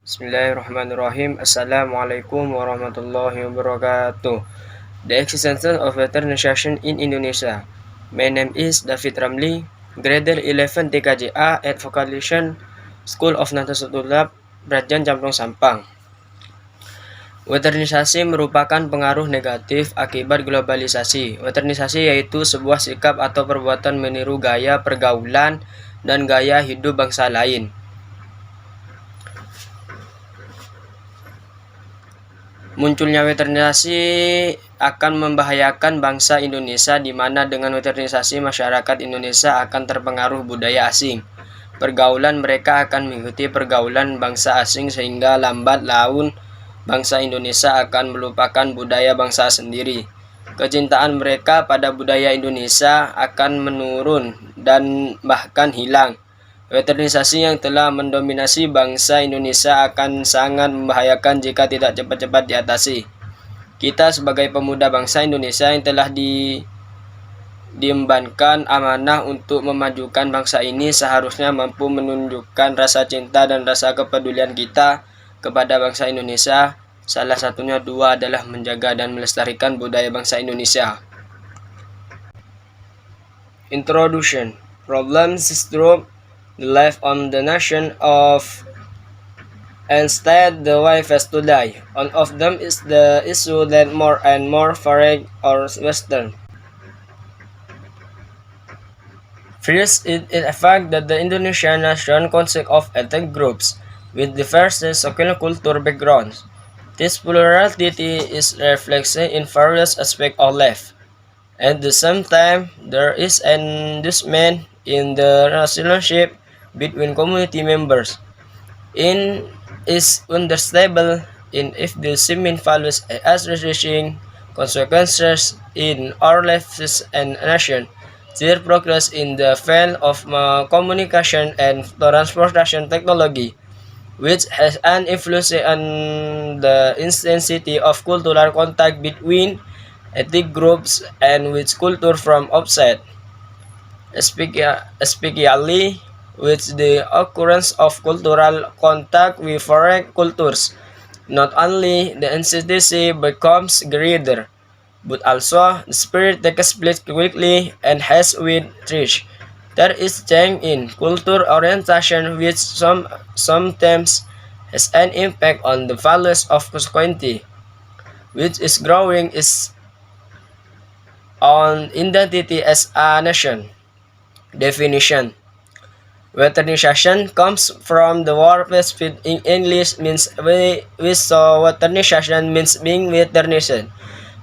Bismillahirrahmanirrahim. Assalamualaikum warahmatullahi wabarakatuh. The exitence of westernization in Indonesia. My name is David Ramli, grade 11 TKJA at Vocation School of Nahdlatul Brajan Jamrong Sampang. Westernisasi merupakan pengaruh negatif akibat globalisasi. Westernisasi yaitu sebuah sikap atau perbuatan meniru gaya pergaulan dan gaya hidup bangsa lain. Munculnya westernisasi akan membahayakan bangsa Indonesia, di mana dengan westernisasi masyarakat Indonesia akan terpengaruh budaya asing. Pergaulan mereka akan mengikuti pergaulan bangsa asing sehingga lambat laun bangsa Indonesia akan melupakan budaya bangsa sendiri. Kecintaan mereka pada budaya Indonesia akan menurun dan bahkan hilang. Westernisasi yang telah mendominasi bangsa Indonesia akan sangat membahayakan jika tidak cepat-cepat diatasi. Kita sebagai pemuda bangsa Indonesia yang telah diembankan amanah untuk memajukan bangsa ini seharusnya mampu menunjukkan rasa cinta dan rasa kepedulian kita kepada bangsa Indonesia. Salah satunya dua adalah menjaga dan melestarikan budaya bangsa Indonesia. Introduction. Problems struck the life of the nation of instead the wife has to die. One of them is the issue that more and more foreign or Western. First, it is a fact that the Indonesian nation consists of ethnic groups with diverse social cultural backgrounds. This plurality is reflected in various aspects of life. At the same time, there is an inducement in the relationship between community members. In is understandable in if the semen values as reaching consequences in our lives and nation. Their progress in the field of communication and transportation technology, which has an influence on the intensity of cultural contact between ethnic groups and with culture from outside, especially with the occurrence of cultural contact with foreign cultures. Not only the intensity becomes greater, but also the spirit takes place quickly and has with reach. There is change in culture orientation which sometimes has an impact on the values of consequently, which is growing is on identity as a nation. Definition. Westernization comes from the word West in English means we so westernization means being westernized.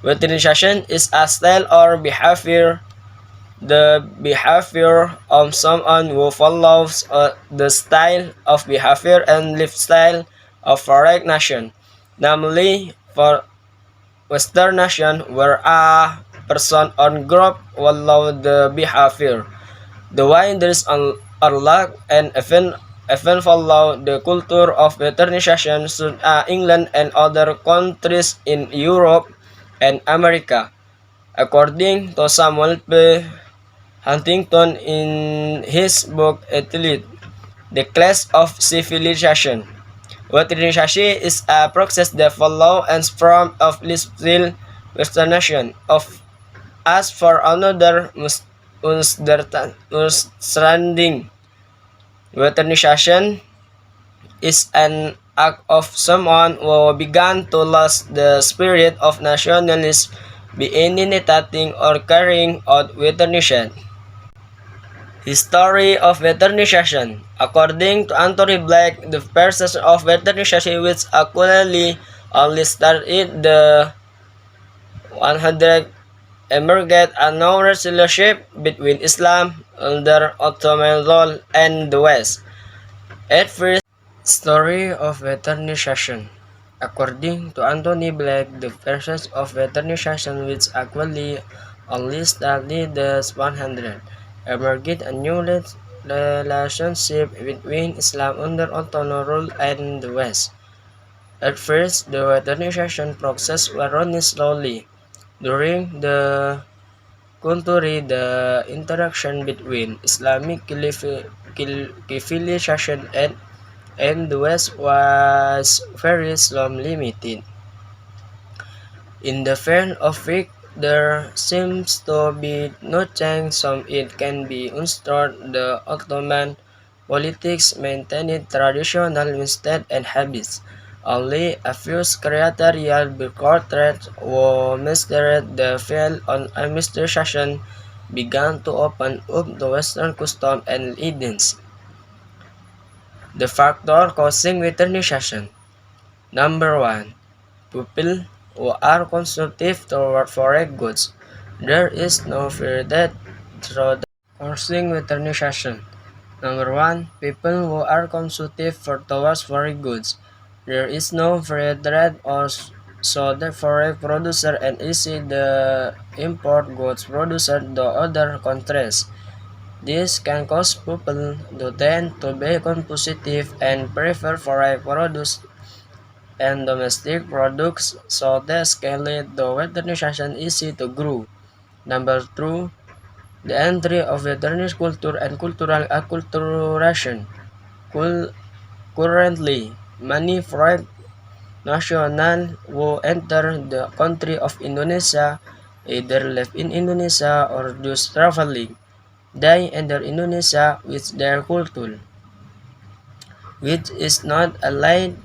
Westernization is a style or behavior, the behavior of someone who follows the style of behavior and lifestyle of foreign nation, namely for Western nation where a person or group follow the behavior. The wonders unlock and even follow the culture of westernization such as England and other countries in Europe and America. According to Samuel P. Huntington in his book Athlete, The Clash of Civilization. Westernization is a process that follows and from of lifestyle westernization of as for another understanding. Westernization is an act of someone who began to lose the spirit of nationalism by imitating or carrying out westernization. History of westernization. According to Anthony Black, the process of westernization which actually only started the 100 emerged a known relationship between Islam under Ottoman rule and the West. At first, story of westernization. According to Anthony Black, the process of westernization which actually only started the 100 emerged a new relationship between Islam under Ottoman rule and the West. At first, the westernization process was running slowly. During the century, the interaction between Islamic civilization and and the West was very slow limited. In the field of week, there seems to be no change, so it can be understood the Ottoman politics maintained traditional instead and habits. Only a few territorial bureaucrats who mastered the field on administration began to open up the Western custom and legends. The factor causing westernization. Number 1. People who are consumptive toward foreign goods. There is no fear that through the causing westernization. Number 1. People who are consumptive towards foreign goods. There is no fear that so the foreign producer and easy the import goods produced to other countries. This can cause people to tend to be competitive and prefer foreign products and domestic products, so the scale the westernization easy to grow. Number 2, the entry of westernized culture and cultural acculturation. Currently, many foreign nationals who enter the country of Indonesia either live in Indonesia or just traveling. They enter Indonesia with their culture, which is not allied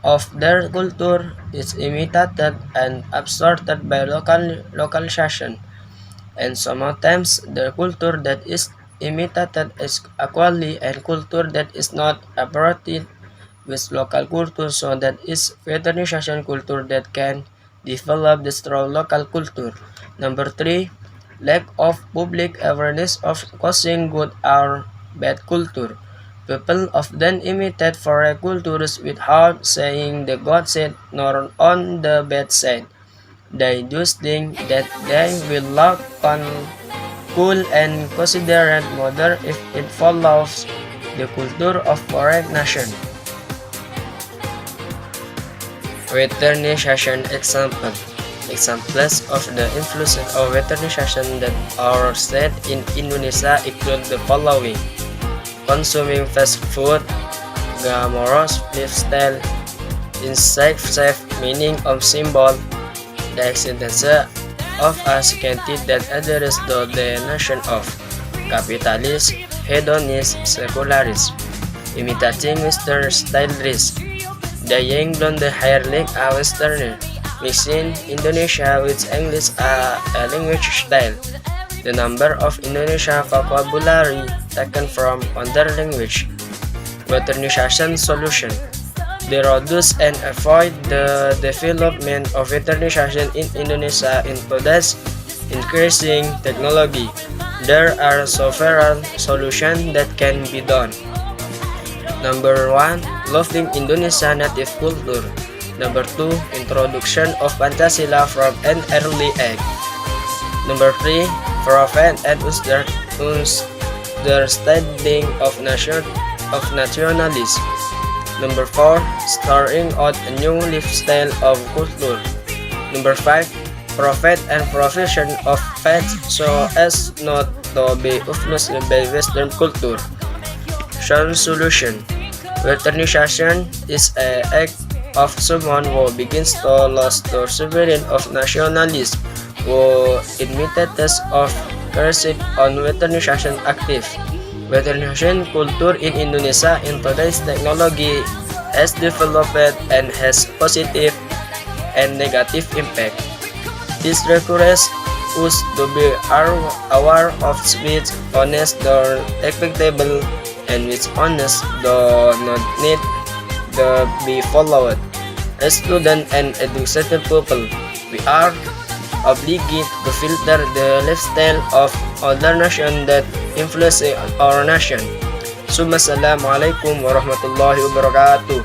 of their culture, is imitated and absorbed by localization, and sometimes the culture that is imitated is equally and culture that is not appropriate with local culture, so that is westernization culture that can develop the strong local culture. Number 3, lack of public awareness of causing good or bad culture. People often imitate foreign cultures without saying the good side nor on the bad side. They just think that they will look cool and considered modern if it follows the culture of foreign nation. Westernization example. Examples of the influence of westernization that are set in Indonesia include the following: consuming fast food, glamorous lifestyle, insect-safe meaning of symbol, the exitence of a society that adheres to the notion of capitalist, hedonist, secularism, imitating Western style dress, the young blonde hair like a Westerner, mixing Indonesia with English a language style, the number of Indonesia vocabulary taken from other language, westernization solution. They reduce and avoid the development of westernization in Indonesia in today's increasing technology. There are several solutions that can be done. Number 1, loving Indonesia native culture. Number 2, introduction of Pancasila from an early age. Number 3, prevent and understanding of nationalism. Number 4, starting out a new lifestyle of culture. Number 5, profit and provision of faith so as not to be influenced by Western culture. Solution. Westernization is an act of someone who begins to lose the sovereignty of nationalism, who imitates of cursive on westernization active. Westernization culture in Indonesia in today's technology has developed and has positive and negative impact. This requires us to be aware of which honest or expectable and which honest do not need to be followed. As students and educated people, we are obligated to filter the lifestyle of other nations that influence our nation. Assalamualaikum warahmatullahi wabarakatuh.